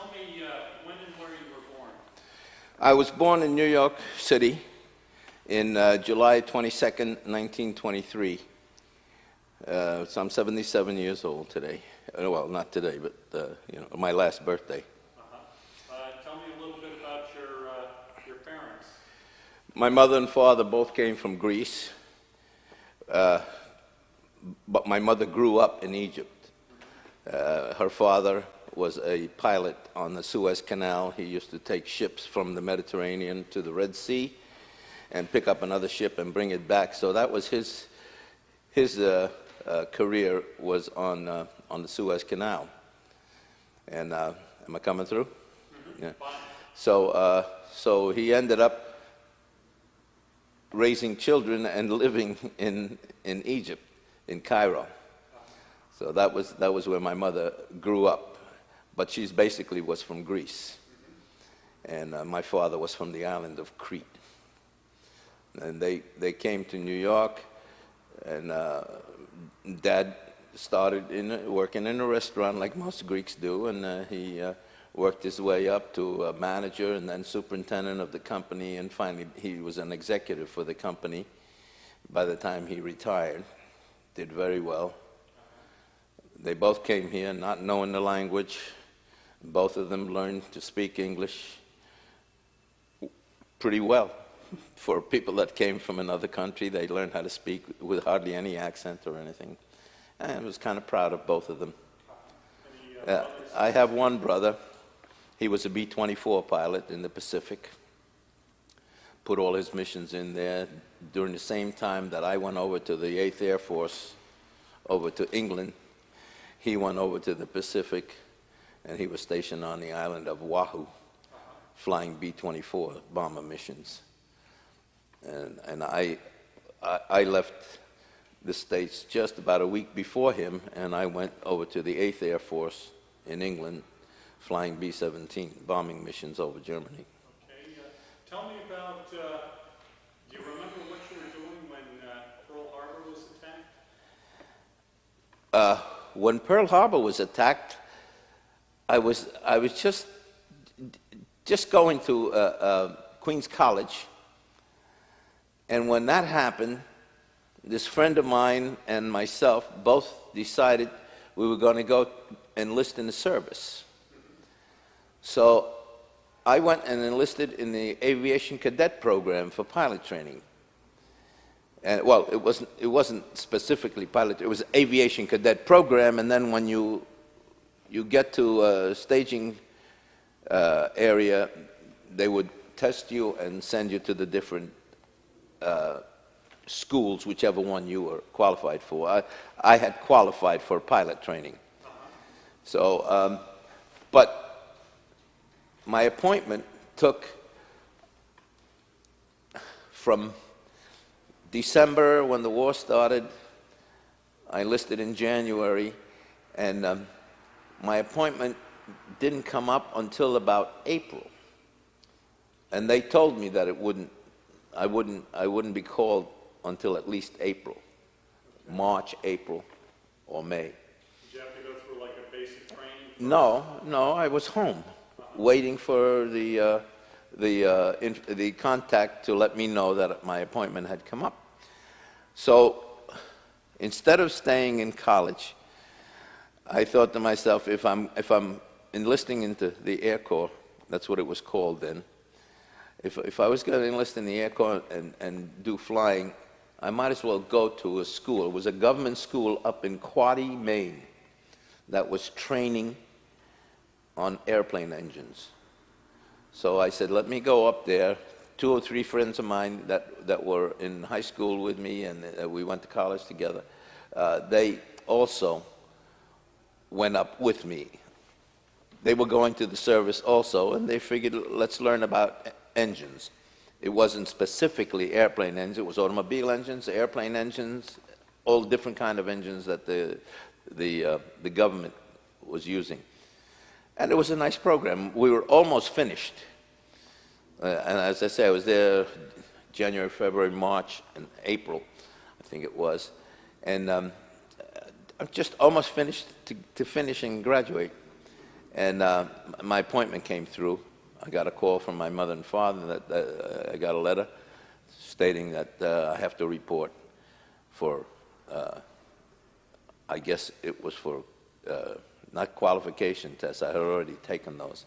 tell me when and where you were born. I was born in New York City in July 22nd, 1923. So I'm 77 years old today. Well, not today, but my last birthday. Tell me a little bit about your parents. My mother and father both came from Greece, but my mother grew up in Egypt. Her father was a pilot on the Suez Canal. He used to take ships from the Mediterranean to the Red Sea and pick up another ship and bring it back. So that was his career was on the Suez Canal. And am I coming through? Mm-hmm. Yeah. So he ended up raising children and living in Egypt, in Cairo. So that was where my mother grew up. But she's basically was from Greece. And my father was from the island of Crete. And they came to New York, and Dad started working in a restaurant like most Greeks do, and he worked his way up to a manager and then superintendent of the company, and finally he was an executive for the company by the time he retired. Did very well. They both came here not knowing the language. Both of them learned to speak English pretty well. For people that came from another country, they learned how to speak with hardly any accent or anything. And I was kind of proud of both of them. I have one brother. He was a B-24 pilot in the Pacific. Put all his missions in there. During the same time that I went over to the 8th Air Force, over to England, he went over to the Pacific, and he was stationed on the island of Oahu, flying B-24 bomber missions. And I left the States just about a week before him, and I went over to the 8th Air Force in England, flying B-17 bombing missions over Germany. Okay, tell me about, do you remember what you were doing when Pearl Harbor was attacked? When Pearl Harbor was attacked, I was just going to Queens College, and when that happened, this friend of mine and myself both decided we were going to go enlist in the service. So I went and enlisted in the aviation cadet program for pilot training. And, well, it wasn't specifically pilot, it was aviation cadet program, and then when you get to a staging area, they would test you and send you to the different schools, whichever one you were qualified for. I had qualified for pilot training. So, but my appointment took from December, when the war started. I enlisted in January, and my appointment didn't come up until about April. And they told me that I wouldn't be called until at least April, March, April, or May. Did you have to go through like a basic training? No, I was home, waiting for the contact to let me know that my appointment had come up. So instead of staying in college, I thought to myself, if I'm enlisting into the Air Corps, that's what it was called then, if I was going to enlist in the Air Corps and do flying, I might as well go to a school. It was a government school up in Quaddy, Maine, that was training on airplane engines. So I said, let me go up there. 2 or 3 friends of mine that were in high school with me, and we went to college together, they also went up with me. They were going to the service also, and they figured, let's learn about engines. It wasn't specifically airplane engines, it was automobile engines, airplane engines, all different kind of engines that the government was using. And it was a nice program. We were almost finished. And as I say, I was there January, February, March, and April, I think it was. And I'm just almost finished to finish and graduate. And my appointment came through. I got a call from my mother and father that I got a letter stating that I have to report for, I guess it was for, not qualification tests. I had already taken those.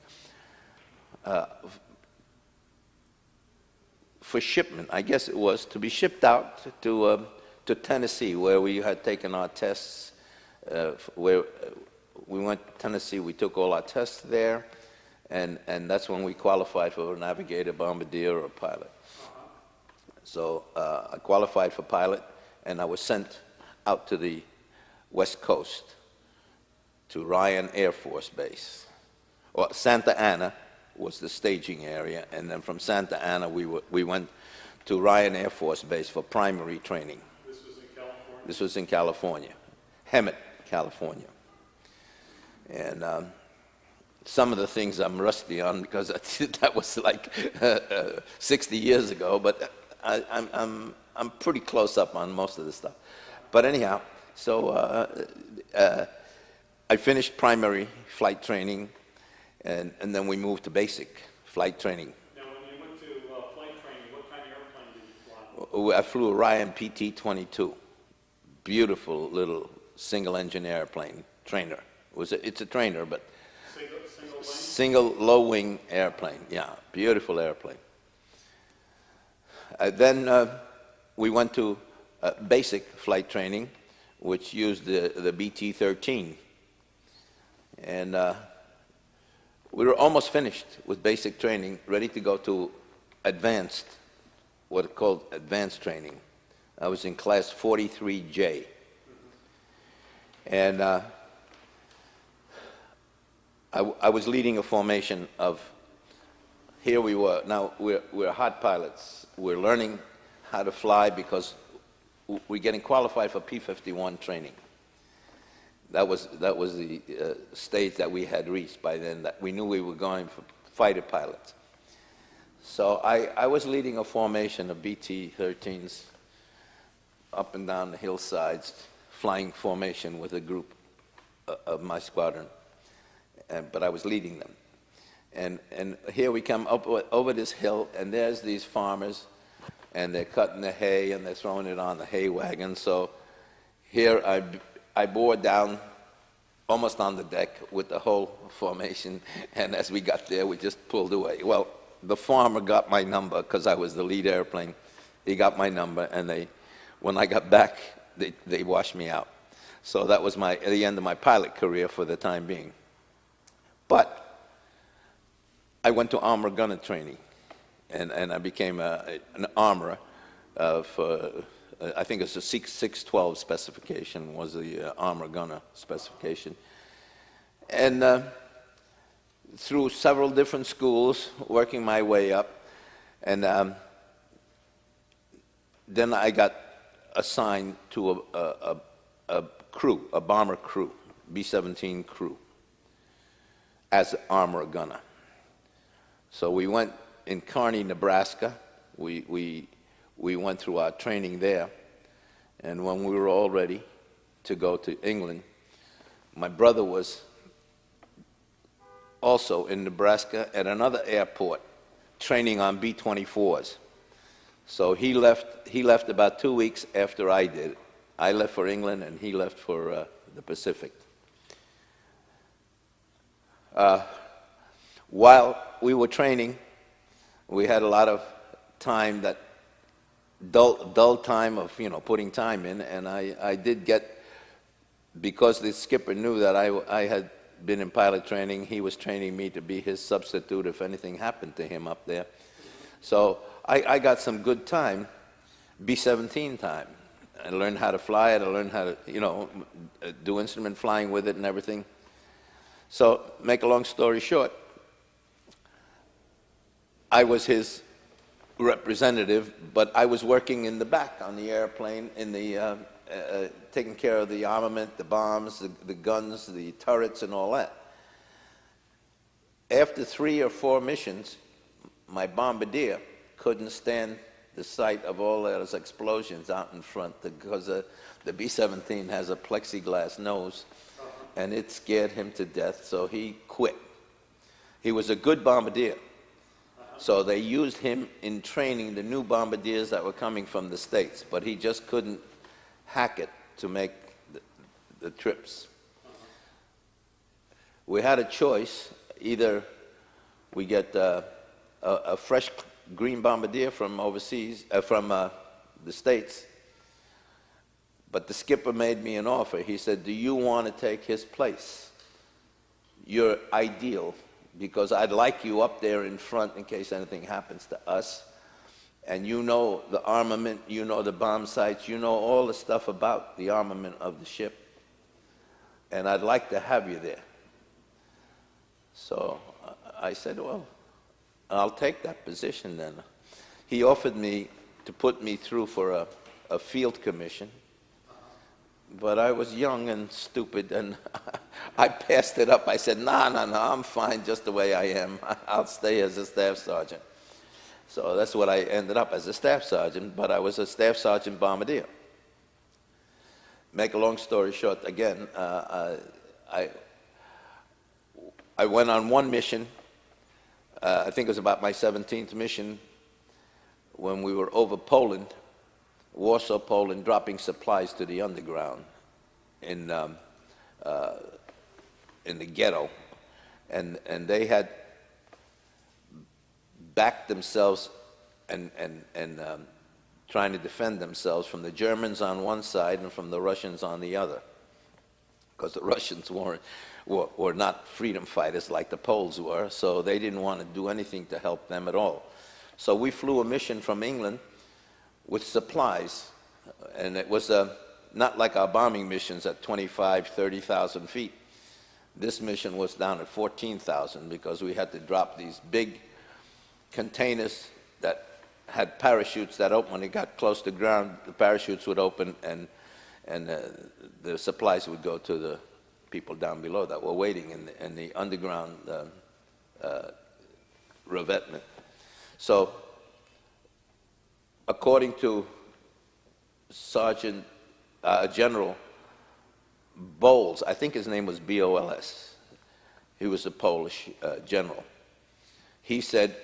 For shipment, I guess it was to be shipped out to Tennessee, where we had taken our tests. Where we went to Tennessee, we took all our tests there, and that's when we qualified for a navigator, bombardier, or pilot. So I qualified for pilot, and I was sent out to the West Coast, to Ryan Air Force Base. Or Santa Ana was the staging area, and then from Santa Ana we went to Ryan Air Force Base for primary training. This was in California? This was in California, Hemet, California. And some of the things I'm rusty on because that was like 60 years ago, but I'm pretty close up on most of the stuff. But anyhow, so I finished primary flight training, and then we moved to basic flight training. Now, when you went to flight training, what kind of airplane did you fly? I flew a Ryan PT-22, beautiful little single-engine airplane, trainer. It's a trainer, but single low-wing airplane. Yeah, beautiful airplane. Then we went to basic flight training, which used the BT-13. And we were almost finished with basic training, ready to go to advanced, what it called advanced training. I was in class 43J. And I was leading a formation of, here we were, now we're hot pilots. We're learning how to fly because we're getting qualified for P-51 training. That was the stage that we had reached by then, that we knew we were going for fighter pilots. So I was leading a formation of BT-13s up and down the hillsides, flying formation with a group of my squadron, but I was leading them. And here we come up over this hill, and there's these farmers, and they're cutting the hay, and they're throwing it on the hay wagon. So here I bore down almost on the deck with the whole formation, and as we got there, we just pulled away. Well, the farmer got my number because I was the lead airplane. He got my number, and when I got back, they washed me out. So that was the end of my pilot career for the time being. But I went to armor gunner training, and I became an armorer for, I think it's a 612 specification was the armor gunner specification. And through several different schools, working my way up, and then I got assigned to a crew, a bomber crew, B-17 crew, as armor gunner. So we went in Kearney, Nebraska. We went through our training there, and when we were all ready to go to England, my brother was also in Nebraska at another airport training on B-24s. So he left about 2 weeks after I did. I left for England, and he left for the Pacific. While we were training, we had a lot of time, that dull time of, putting time in, and I did get, because the skipper knew that I had been in pilot training, he was training me to be his substitute if anything happened to him up there. So I got some good time, B-17 time. I learned how to fly it, I learned how to, do instrument flying with it and everything. So, make a long story short, I was his representative, but I was working in the back on the airplane, in the taking care of the armament, the bombs, the guns, the turrets, and all that. After 3 or 4 missions, my Bombardier couldn't stand the sight of all those explosions out in front, because the B-17 has a plexiglass nose, and it scared him to death, so he quit. He was a good bombardier, so they used him in training the new bombardiers that were coming from the States, but he just couldn't hack it to make the trips. We had a choice: either we get a fresh green bombardier from overseas, from the States. But the skipper made me an offer. He said, "Do you want to take his place? You're ideal, because I'd like you up there in front in case anything happens to us. And you know the armament, you know the bomb sights, you know all the stuff about the armament of the ship. And I'd like to have you there." So I said, "Well, I'll take that position then." He offered me to put me through for a field commission, but I was young and stupid, and I passed it up. I said, no, I'm fine just the way I am. I'll stay as a staff sergeant. So that's what I ended up, as a staff sergeant, but I was a staff sergeant bombardier. Make a long story short, again, I went on one mission. I think it was about my 17th mission, when we were over Poland, Warsaw, Poland, dropping supplies to the underground in the ghetto, and they had backed themselves and trying to defend themselves from the Germans on one side and from the Russians on the other, because the Russians were not freedom fighters like the Poles were, so they didn't want to do anything to help them at all. So we flew a mission from England with supplies, and it was not like our bombing missions at 25, 30,000 feet. This mission was down at 14,000, because we had to drop these big containers that had parachutes that opened. When it got close to ground, the parachutes would open, and the supplies would go to the people down below that were waiting in the underground revetment. So, according to General Bowles, I think his name was B-O-L-S, he was a Polish general, he said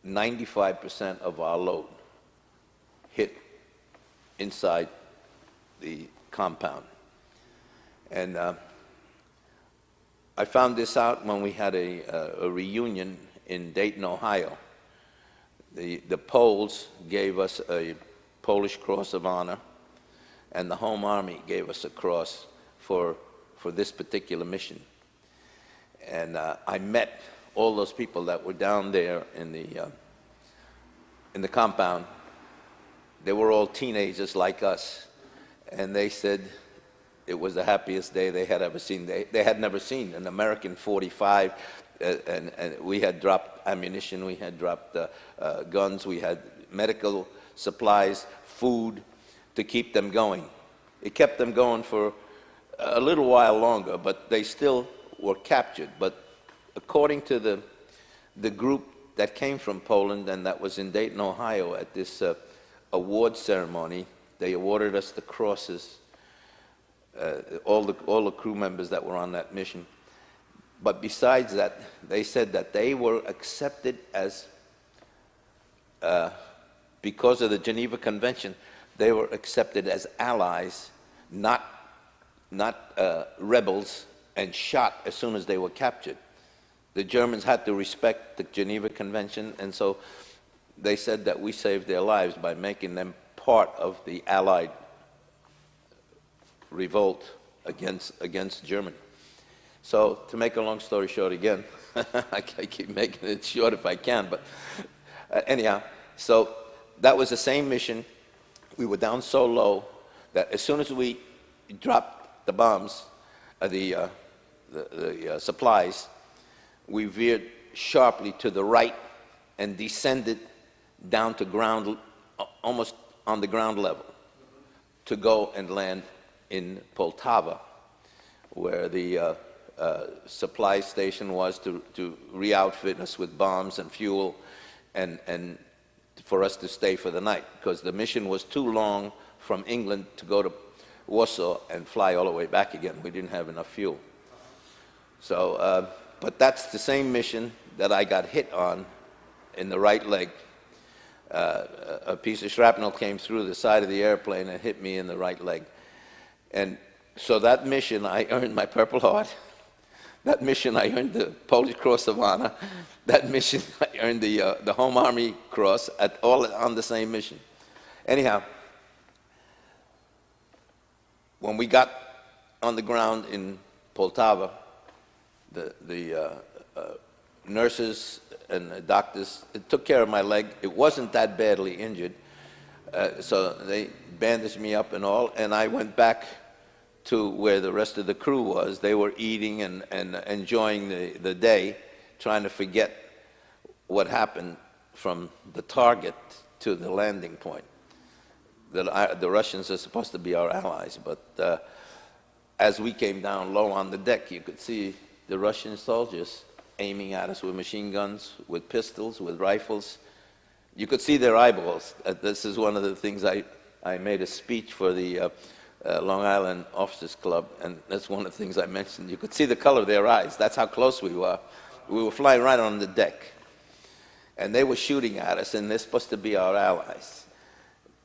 95% of our load hit inside the compound. And I found this out when we had a reunion in Dayton, Ohio. The Poles gave us a Polish Cross of Honor, and the Home Army gave us a cross for this particular mission. And I met all those people that were down there in the compound. They were all teenagers like us, and they said it was the happiest day they had ever seen. They had never seen an American 45, and we had dropped ammunition, we had dropped guns, we had medical supplies, food to keep them going. It kept them going for a little while longer, but they still were captured. But according to the group that came from Poland and that was in Dayton, Ohio at this award ceremony, they awarded us the crosses, all the crew members that were on that mission. But besides that, they said that they were accepted as, because of the Geneva Convention, they were accepted as allies, not rebels, and shot as soon as they were captured. The Germans had to respect the Geneva Convention, and so they said that we saved their lives by making them part of the Allied revolt against Germany. So, to make a long story short again, I keep making it short if I can, but anyhow, so that was the same mission. We were down so low that as soon as we dropped the bombs, the supplies, we veered sharply to the right and descended down to ground, almost on the ground level, to go and land in Poltava, where the supply station was to re-outfit us with bombs and fuel, and for us to stay for the night, because the mission was too long from England to go to Warsaw and fly all the way back again. We didn't have enough fuel. So, but that's the same mission that I got hit on in the right leg. A piece of shrapnel came through the side of the airplane and hit me in the right leg. And so that mission, I earned my Purple Heart. That mission, I earned the Polish Cross of Honor. That mission, I earned the Home Army Cross, all on the same mission. Anyhow, when we got on the ground in Poltava, the nurses and the doctors took care of my leg. It wasn't that badly injured, so they bandaged me up and all, and I went back to where the rest of the crew was. They were eating and enjoying the day, trying to forget what happened from the target to the landing point. The Russians are supposed to be our allies, but as we came down low on the deck, you could see the Russian soldiers aiming at us with machine guns, with pistols, with rifles. You could see their eyeballs. This is one of the things I made a speech for the Long Island Officers Club, and that's one of the things I mentioned. You could see the color of their eyes. That's how close we were. We were flying right on the deck, and they were shooting at us, and they're supposed to be our allies.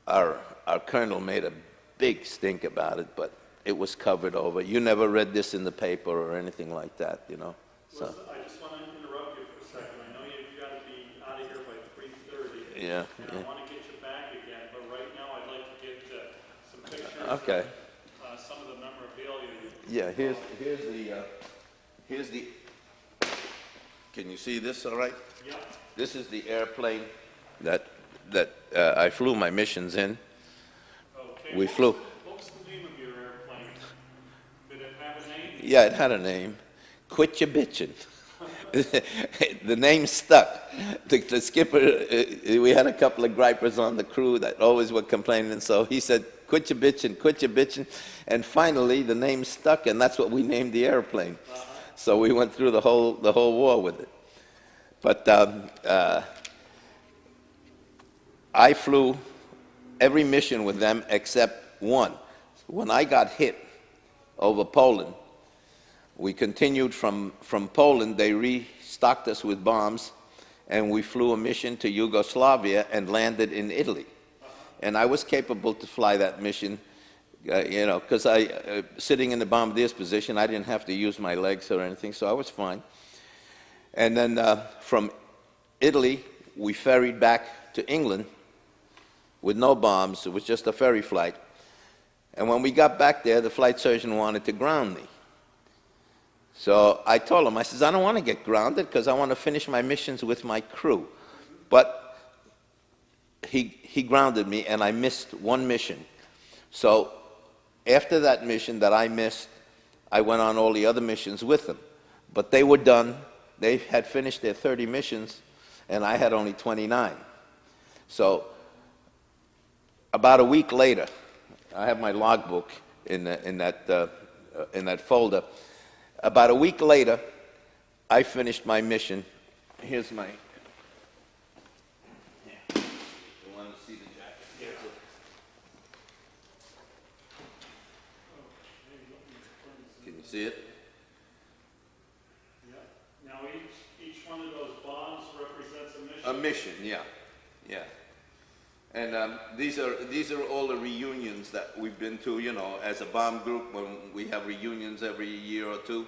Our colonel made a big stink about it, but it was covered over. You never read this in the paper or anything like that, you know. So. I just want to interrupt you for a second. I know you've got to be out of here by 3:30. Yeah. And I want to get you back again, but right now I'd like to get some pictures. Okay. Of, some of the memorabilia. Yeah. Here's the. Can you see this? All right. Yeah. This is the airplane that I flew my missions in. Okay. We flew. What was the name of your airplane? Did it have a name? Yeah, it had a name. Quit your bitching. The name stuck. The skipper, we had a couple of gripers on the crew that always were complaining, and so he said, quit your bitching, quit your bitching. And finally, the name stuck, and that's what we named the airplane. So we went through the whole war with it. But I flew every mission with them except one. When I got hit over Poland, we continued from Poland. They restocked us with bombs, and we flew a mission to Yugoslavia and landed in Italy. And I was capable to fly that mission, you know, because sitting in the Bombadier's position, I didn't have to use my legs or anything, so I was fine. And then from Italy, we ferried back to England with no bombs. It was just a ferry flight. And when we got back there, the flight surgeon wanted to ground me. So I told him, I says, I don't want to get grounded because I want to finish my missions with my crew. But he grounded me, and I missed one mission. So after that mission that I missed, I went on all the other missions with them. But they were done. They had finished their 30 missions, and I had only 29. So about a week later, I have my logbook in that folder. About a week later, I finished my mission. Here's my. You want to see the jacket? Yeah. Can you see it? Yeah. Now each one of those bombs represents a mission. A mission, yeah, yeah. And these are all the reunions that we've been to, you know, as a bomb group when we have reunions every year or two.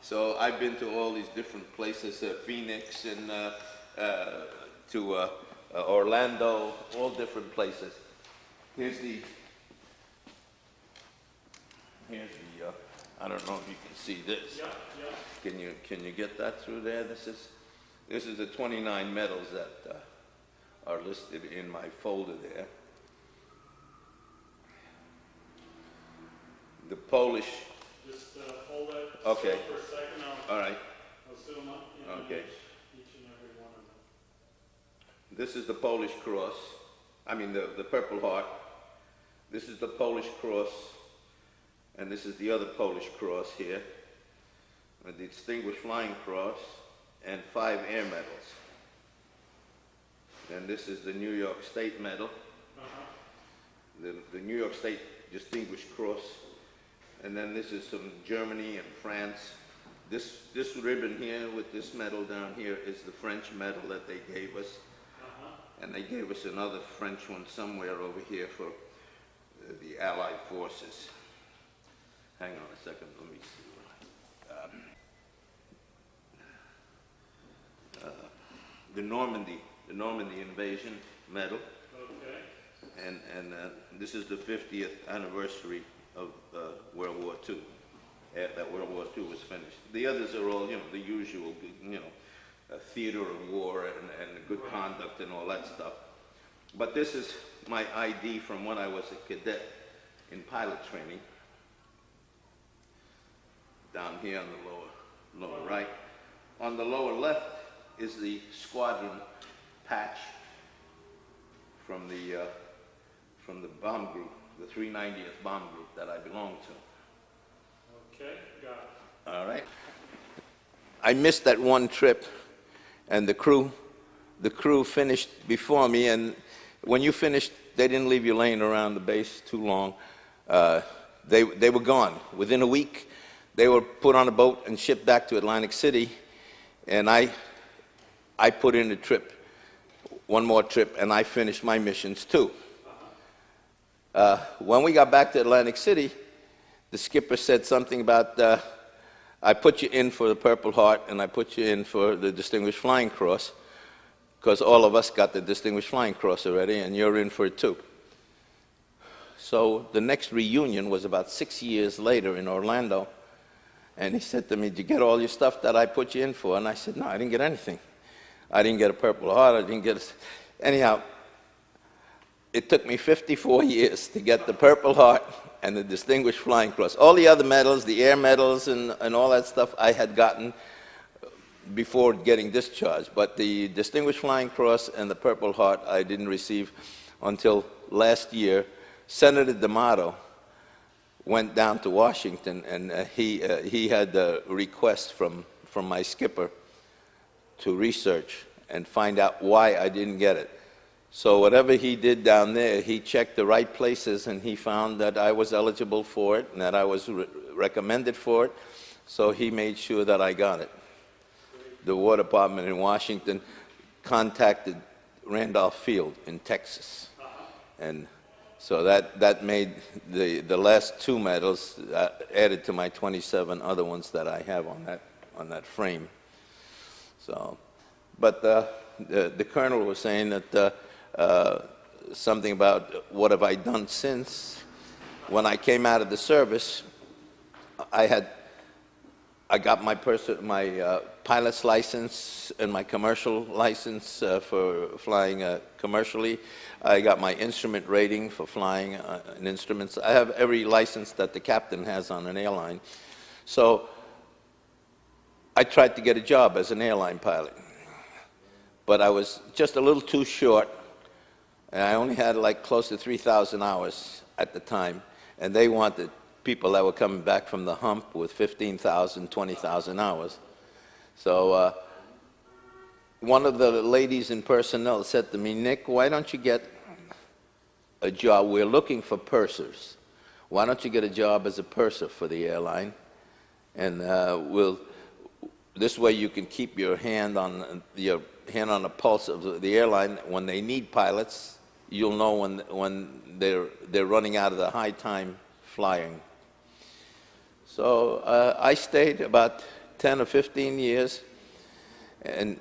So I've been to all these different places, Phoenix and to Orlando, all different places. Here's the, I don't know if you can see this. Yeah, yeah. Can you get that through there? This is the 29 medals that are listed in my folder there. The Polish. Just hold that Okay. still for a second. All right. I'll zoom up. Okay. Each and every one of them. This is the Polish cross. I mean the Purple Heart. This is the Polish cross, and this is the other Polish cross here. The Distinguished Flying Cross and 5 air medals. And this is the New York State medal. The New York State Distinguished Cross. And then this is from Germany and France. This ribbon here with this medal down here is the French medal that they gave us. And they gave us another French one somewhere over here for the Allied forces. Hang on a second, let me see. The Normandy invasion medal. Okay. And this is the 50th anniversary of World War II. That World War II was finished. The others are all, the usual, theater of war and good conduct and all that stuff. But this is my ID from when I was a cadet in pilot training. Down here on the lower right. On the lower left is the squadron patch from the bomb group, the 390th bomb group that I belong to. Okay, got it. All right. I missed that one trip, and the crew finished before me, and when you finished, they didn't leave you laying around the base too long. They were gone. Within a week, they were put on a boat and shipped back to Atlantic City, and I put in a trip, one more trip, and I finished my missions too. When we got back to Atlantic City, the skipper said something about, I put you in for the Purple Heart and I put you in for the Distinguished Flying Cross, because all of us got the Distinguished Flying Cross already, and you're in for it too. So the next reunion was about 6 years later in Orlando, and he said to me, "Did you get all your stuff that I put you in for?" And I said, "No, I didn't get anything. I didn't get a Purple Heart, I didn't get anyhow, it took me 54 years to get the Purple Heart and the Distinguished Flying Cross. All the other medals, the air medals and all that stuff, I had gotten before getting discharged. But the Distinguished Flying Cross and the Purple Heart I didn't receive until last year. Senator D'Amato went down to Washington, and he had a request from my skipper to research and find out why I didn't get it. So whatever he did down there, he checked the right places, and he found that I was eligible for it and that I was recommended for it. So he made sure that I got it. The War Department in Washington contacted Randolph Field in Texas. And so that made the last two medals added to my 27 other ones that I have on that frame. So, but the colonel was saying that something about what have I done since. When I came out of the service, I got my pilot's license and my commercial license for flying commercially. I got my instrument rating for flying in instruments. I have every license that the captain has on an airline. So I tried to get a job as an airline pilot, but I was just a little too short, and I only had like close to 3,000 hours at the time, and they wanted people that were coming back from the hump with 15,000, 20,000 hours. So one of the ladies in personnel said to me, "Nick, why don't you get a job? We're looking for pursers. Why don't you get a job as a purser for the airline? And this way you can keep your hand on the pulse of the airline. When they need pilots, you'll know when they're running out of the high time flying." So I stayed about 10 or 15 years, and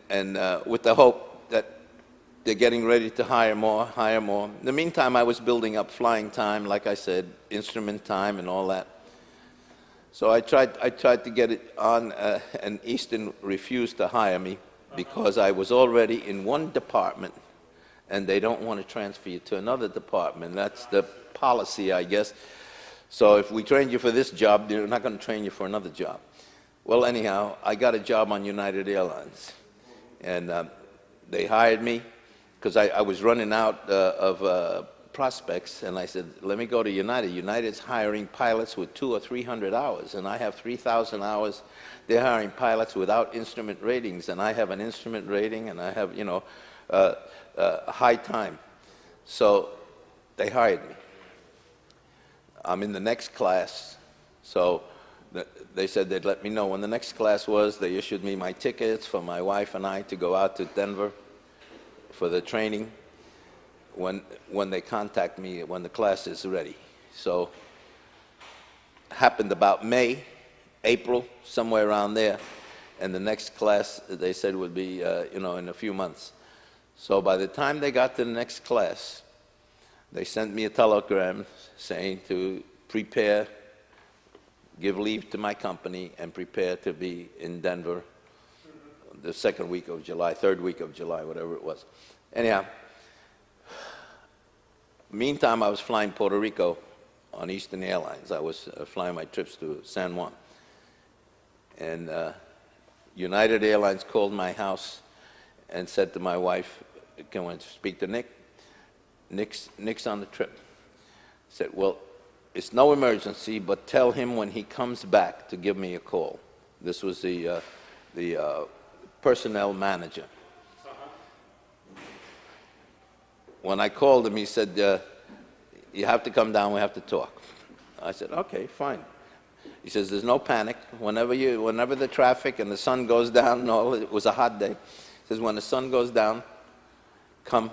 with the hope that they're getting ready to hire more. In the meantime, I was building up flying time, like I said, instrument time and all that. So I tried to get it on, and Easton refused to hire me because I was already in one department, and they don't want to transfer you to another department. That's the policy, I guess. So if we trained you for this job, they're not going to train you for another job. Well, anyhow, I got a job on United Airlines, and they hired me because I was running out of prospects, and I said, "Let me go to United. United's hiring pilots with 200 or 300 hours, and I have 3,000 hours. They're hiring pilots without instrument ratings, and I have an instrument rating, and I have, high time." So they hired me. I'm in the next class, so they said they'd let me know when the next class was. They issued me my tickets for my wife and I to go out to Denver for the training when they contact me when the class is ready. So happened about May, April, somewhere around there, and the next class they said would be in a few months. So by the time they got to the next class, they sent me a telegram saying to prepare, give leave to my company, and prepare to be in Denver the second week of July, third week of July, whatever it was. Anyhow, meantime, I was flying Puerto Rico on Eastern Airlines. I was flying my trips to San Juan. And United Airlines called my house and said to my wife, "Can I speak to Nick?" Nick's on the trip. I said, "Well, it's no emergency, but tell him when he comes back to give me a call." This was the personnel manager. When I called him, he said, "You have to come down, we have to talk." I said, "Okay, fine." He says, "There's no panic. Whenever the traffic and the sun goes down," no, it was a hot day. He says, "When the sun goes down, come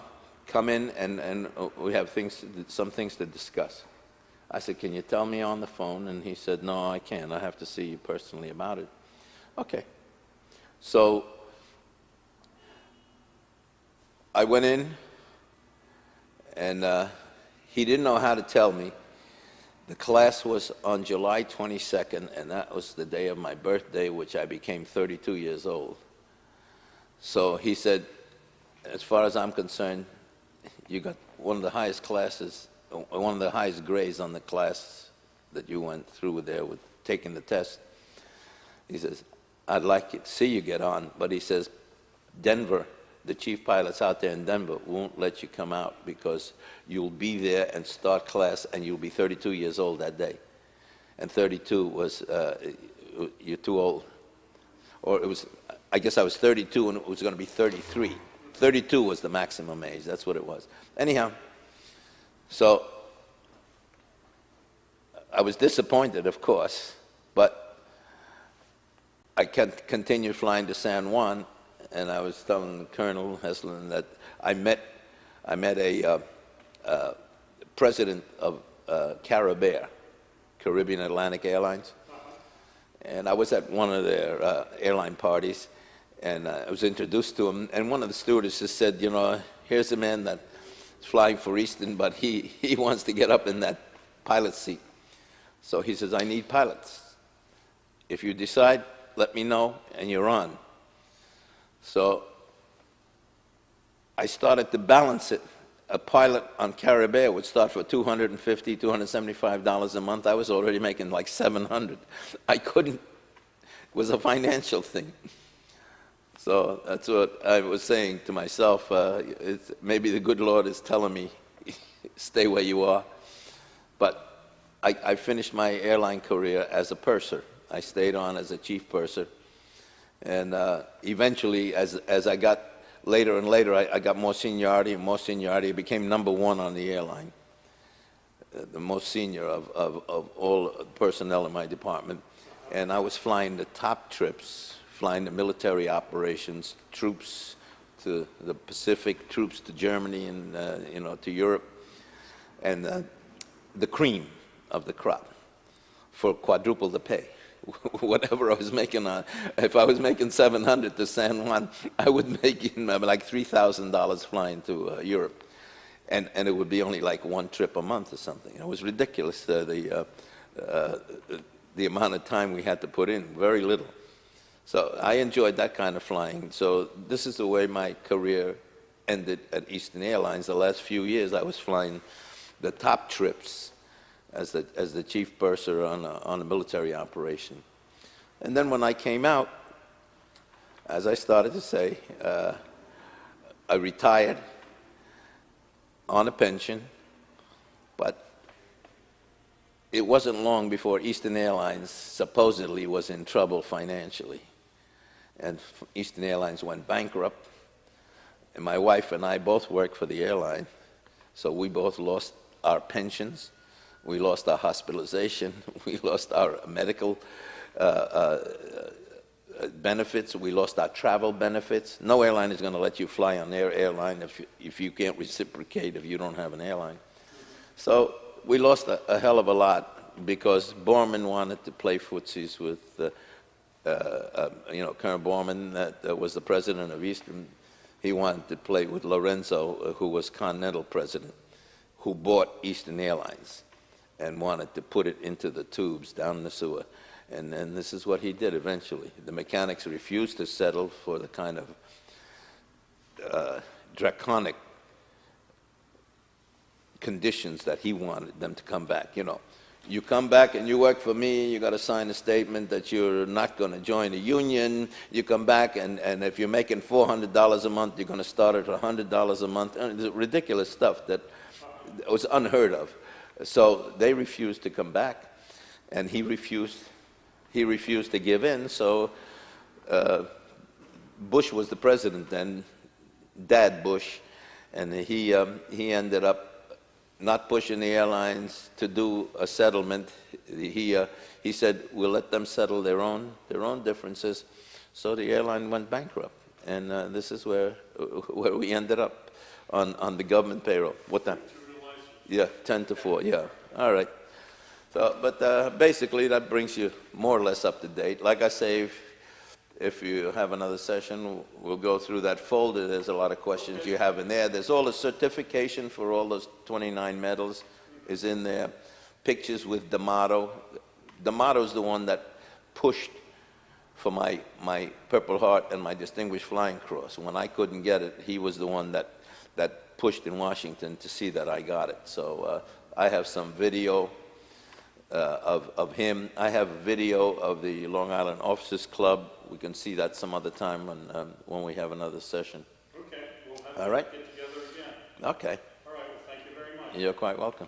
in and we have some things to discuss." I said, "Can you tell me on the phone?" And he said, "No, I can't. I have to see you personally about it." Okay. So I went in, and he didn't know how to tell me. The class was on July 22nd, and that was the day of my birthday, which I became 32 years old. So he said, "As far as I'm concerned, you got one of the highest classes, one of the highest grades on the class that you went through there with taking the test." He says, "I'd like to see you get on," but he says, "Denver, the chief pilots out there in Denver won't let you come out because you'll be there and start class and you'll be 32 years old that day." And 32 was, you're too old. Or it was, I guess I was 32 and it was going to be 33. 32 was the maximum age, that's what it was. Anyhow, so I was disappointed, of course, but I continued flying to San Juan, and I was telling Colonel Heslin that I met a president of Caribbean Atlantic Airlines, and I was at one of their airline parties, and I was introduced to him, and one of the stewardesses said, "Here's a man that's flying for Eastern, but he wants to get up in that pilot seat." So he says, "I need pilots. If you decide, let me know, and you're on." So I started to balance it. A pilot on Caribbean would start for $250, $275 a month. I was already making like $700. I couldn't. It was a financial thing. So that's what I was saying to myself. Maybe the good Lord is telling me, stay where you are. But I finished my airline career as a purser. I stayed on as a chief purser. And eventually, as I got later and later, I got more seniority and more seniority. I became #1 on the airline, the most senior of all personnel in my department. And I was flying the top trips, flying the military operations, troops to the Pacific, troops to Germany and to Europe, and the cream of the crop for quadruple the pay. Whatever I was making if I was making $700 to San Juan, I would make like $3,000 flying to Europe, and it would be only like one trip a month or something. It was ridiculous, the amount of time we had to put in, very little. So I enjoyed that kind of flying. So this is the way my career ended at Eastern Airlines. The last few years I was flying the top trips as the chief purser on a military operation. And then when I came out, as I started to say, I retired on a pension, but it wasn't long before Eastern Airlines supposedly was in trouble financially. And Eastern Airlines went bankrupt, and my wife and I both worked for the airline, so we both lost our pensions. we lost our hospitalization, we lost our medical benefits, we lost our travel benefits. No airline is going to let you fly on their airline if you can't reciprocate if you don't have an airline. So we lost a hell of a lot because Borman wanted to play footsies with, Colonel Borman, that was the president of Eastern. He wanted to play with Lorenzo, who was Continental president, who bought Eastern Airlines and wanted to put it into the tubes down the sewer. And then this is what he did eventually. The mechanics refused to settle for the kind of draconic conditions that he wanted them to come back. You know, you come back and you work for me, you got to sign a statement that you're not going to join a union. You come back and if you're making $400 a month, you're going to start at $100 a month. Ridiculous stuff that was unheard of. So they refused to come back, and he refused to give in. So Bush was the president then, Dad Bush, and he ended up not pushing the airlines to do a settlement. He said, we'll let them settle their own differences. So the airline went bankrupt, and this is where we ended up on the government payroll. What time? Yeah, 10 to 4. Yeah. All right. So, but basically that brings you more or less up to date. Like I say, if you have another session, we'll go through that folder. There's a lot of questions you have in there. There's all the certification for all those 29 medals is in there. Pictures with D'Amato. D'Amato's the one that pushed for my Purple Heart and my Distinguished Flying Cross. When I couldn't get it, he was the one that pushed in Washington to see that I got it. So I have some video of him. I have a video of the Long Island Officers Club. We can see that some other time when we have another session. Okay, we'll have to get together again. Okay. All right, well, thank you very much. You're quite welcome.